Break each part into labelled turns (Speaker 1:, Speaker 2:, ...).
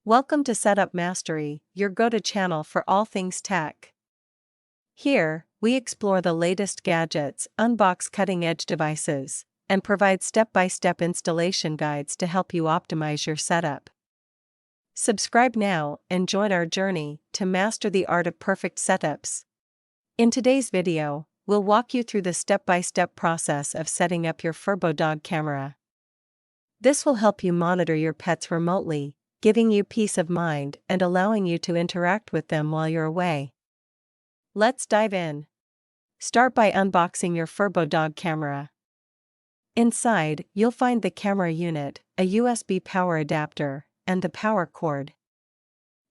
Speaker 1: Welcome to Setup Mastery, your go-to channel for all things tech. Here, we explore the latest gadgets, unbox cutting-edge devices, and provide step-by-step installation guides to help you optimize your setup. Subscribe now and join our journey to master the art of perfect setups. In today's video, we'll walk you through the step-by-step process of setting up your Furbo Dog Camera. This will help you monitor your pets remotely, giving you peace of mind and allowing you to interact with them while you're away. Let's dive in. Start by unboxing your Furbo Dog Camera. Inside, you'll find the camera unit, a USB power adapter, and the power cord.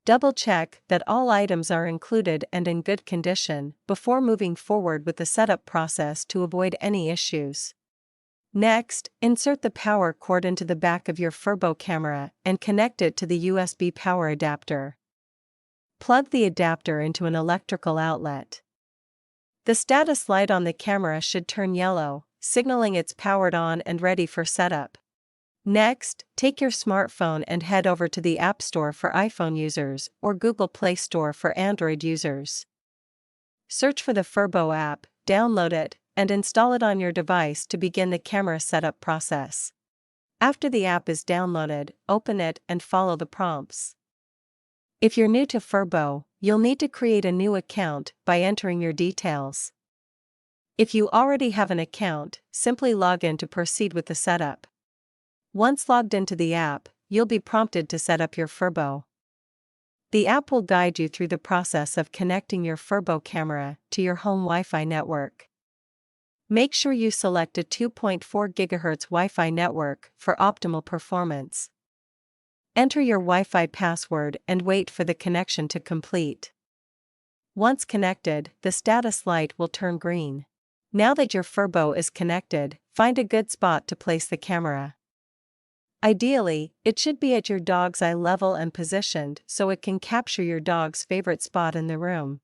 Speaker 1: Double-check that all items are included and in good condition before moving forward with the setup process to avoid any issues. Next, insert the power cord into the back of your Furbo camera and connect it to the USB power adapter. Plug the adapter into an electrical outlet. The status light on the camera should turn yellow, signaling it's powered on and ready for setup. Next, take your smartphone and head over to the App Store for iPhone users or Google Play Store for Android users. Search for the Furbo app, download it, and install it on your device to begin the camera setup process. After the app is downloaded, open it and follow the prompts. If you're new to Furbo, you'll need to create a new account by entering your details. If you already have an account, simply log in to proceed with the setup. Once logged into the app, you'll be prompted to set up your Furbo. The app will guide you through the process of connecting your Furbo camera to your home Wi-Fi network. Make sure you select a 2.4 GHz Wi-Fi network for optimal performance. Enter your Wi-Fi password and wait for the connection to complete. Once connected, the status light will turn green. Now that your Furbo is connected, find a good spot to place the camera. Ideally, it should be at your dog's eye level and positioned so it can capture your dog's favorite spot in the room.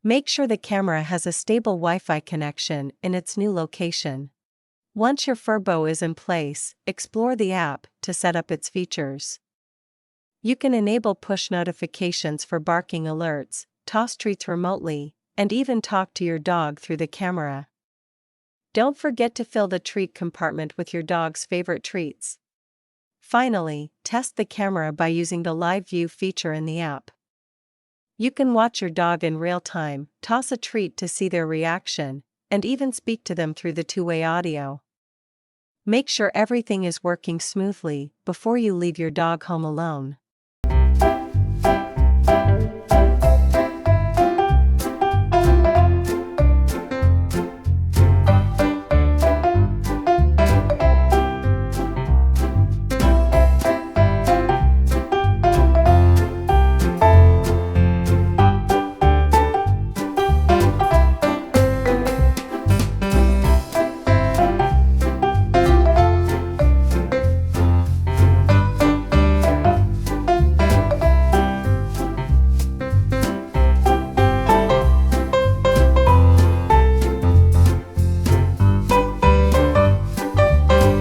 Speaker 1: Make sure the camera has a stable Wi-Fi connection in its new location. Once your Furbo is in place, explore the app to set up its features. You can enable push notifications for barking alerts, toss treats remotely, and even talk to your dog through the camera. Don't forget to fill the treat compartment with your dog's favorite treats. Finally, test the camera by using the Live View feature in the app. You can watch your dog in real time, toss a treat to see their reaction, and even speak to them through the two-way audio. Make sure everything is working smoothly before you leave your dog home alone.